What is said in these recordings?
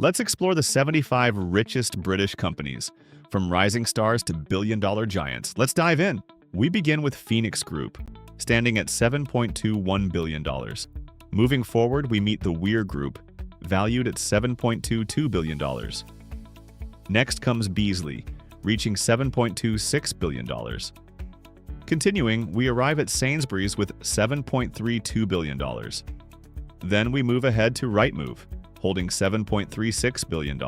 Let's explore the 75 richest British companies, from rising stars to billion-dollar giants. Let's dive in. We begin with Phoenix Group, standing at $7.21 billion. Moving forward, we meet the Weir Group, valued at $7.22 billion. Next comes Beasley, reaching $7.26 billion. Continuing, we arrive at Sainsbury's with $7.32 billion. Then we move ahead to Rightmove, holding $7.36 billion.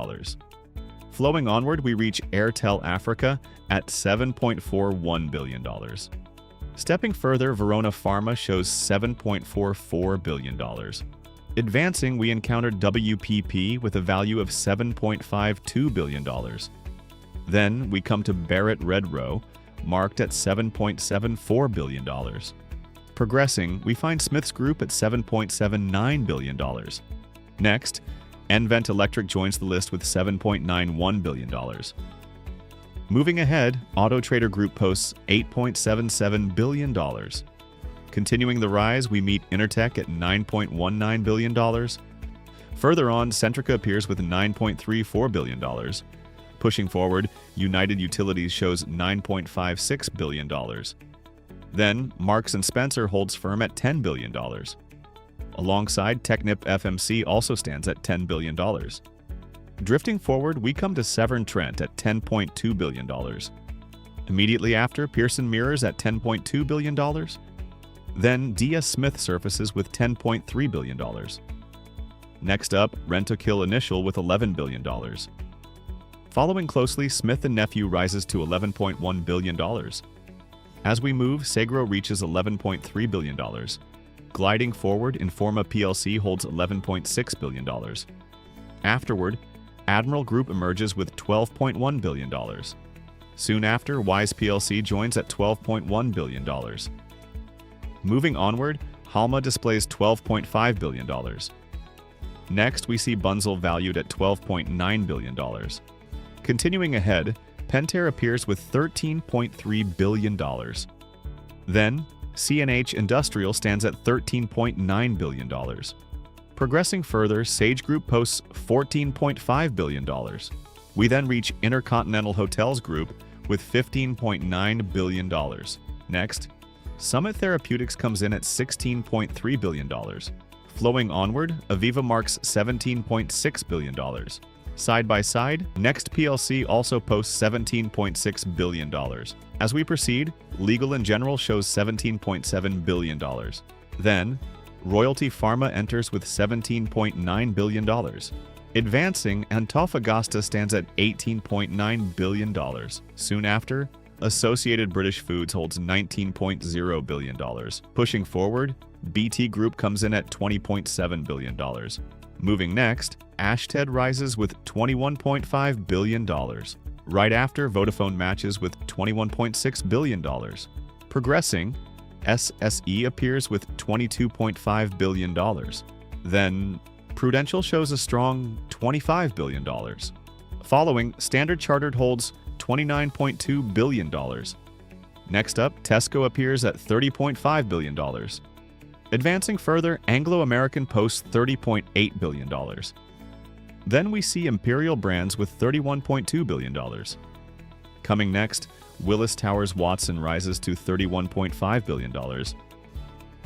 Flowing onward, we reach Airtel Africa at $7.41 billion. Stepping further, Verona Pharma shows $7.44 billion. Advancing, we encountered WPP with a value of $7.52 billion. Then we come to Barrett Redrow, marked at $7.74 billion. Progressing, we find Smiths Group at $7.79 billion. Next, nVent Electric joins the list with $7.91 billion. Moving ahead, Auto Trader Group posts $8.77 billion. Continuing the rise, we meet Intertek at $9.19 billion. Further on, Centrica appears with $9.34 billion. Pushing forward, United Utilities shows $9.56 billion. Then, Marks & Spencer holds firm at $10 billion. Alongside, Technip FMC also stands at $10 billion. Drifting forward, we come to Severn Trent at $10.2 billion. Immediately after, Pearson Mirrors at $10.2 billion. Then, DS Smith surfaces with $10.3 billion. Next up, Rentokil Initial with $11 billion. Following closely, Smith & Nephew rises to $11.1 billion. As we move, Segro reaches $11.3 billion. Gliding forward, Informa plc holds $11.6 billion. Afterward, Admiral Group emerges with $12.1 billion. Soon after, Wise plc joins at $12.1 billion. Moving onward, Halma displays $12.5 billion. Next, we see Bunzl valued at $12.9 billion. Continuing ahead, Pentair appears with $13.3 billion. Then, CNH Industrial stands at $13.9 billion. Progressing further, Sage Group posts $14.5 billion. We then reach Intercontinental Hotels Group with $15.9 billion. Next, Summit Therapeutics comes in at $16.3 billion. Flowing onward, Aviva marks $17.6 billion. Side by side, Next plc also posts $17.6 billion. As we proceed, Legal & General shows $17.7 billion. Then, Royalty Pharma enters with $17.9 billion. Advancing, Antofagasta stands at $18.9 billion. Soon after, Associated British Foods holds $19.0 billion. Pushing forward, BT Group comes in at $20.7 billion. Moving next, Ashtead rises with $21.5 billion. Right after, Vodafone matches with $21.6 billion. Progressing, SSE appears with $22.5 billion. Then, Prudential shows a strong $25 billion. Following, Standard Chartered holds $29.2 billion. Next up, Tesco appears at $30.5 billion. Advancing further, Anglo American posts $30.8 billion. Then we see Imperial Brands with $31.2 billion. Coming next, Willis Towers Watson rises to $31.5 billion.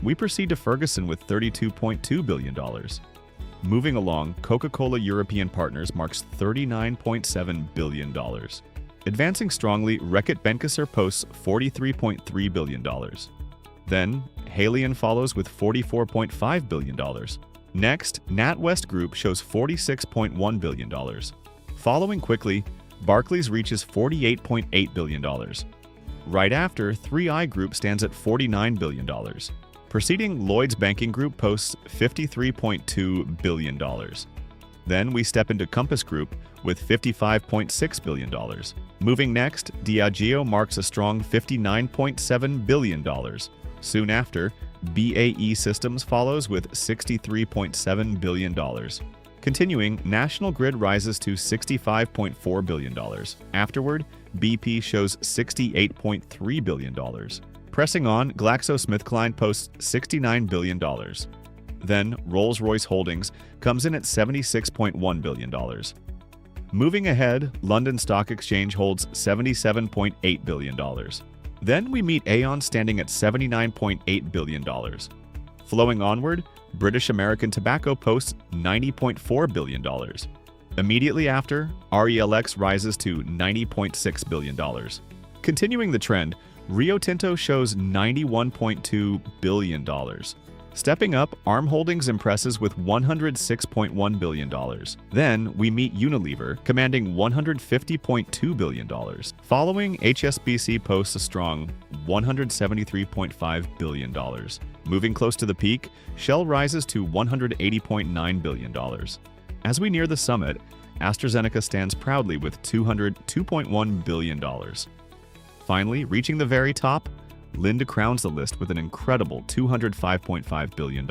We proceed to Ferguson with $32.2 billion. Moving along, Coca-Cola European Partners marks $39.7 billion. Advancing strongly, Reckitt Benckiser posts $43.3 billion. Then, Haleon follows with $44.5 billion. Next, NatWest Group shows $46.1 billion. Following quickly, Barclays reaches $48.8 billion. Right after, 3i Group stands at $49 billion. Preceding, Lloyds Banking Group posts $53.2 billion. Then we step into Compass Group with $55.6 billion. Moving next, Diageo marks a strong $59.7 billion. Soon after, BAE Systems follows with $63.7 billion. Continuing, National Grid rises to $65.4 billion. Afterward, BP shows $68.3 billion. Pressing on, GlaxoSmithKline posts $69 billion. Then, Rolls-Royce Holdings comes in at $76.1 billion. Moving ahead, London Stock Exchange holds $77.8 billion. Then we meet Aon standing at $79.8 billion. Flowing onward, British American Tobacco posts $90.4 billion. Immediately after, RELX rises to $90.6 billion. Continuing the trend, Rio Tinto shows $91.2 billion. Stepping up, ARM Holdings impresses with $106.1 billion. Then we meet Unilever, commanding $150.2 billion. Following, HSBC posts a strong $173.5 billion. Moving close to the peak, Shell rises to $180.9 billion. As we near the summit, AstraZeneca stands proudly with $202.1 billion. Finally, reaching the very top, Linde crowns the list with an incredible $205.5 billion.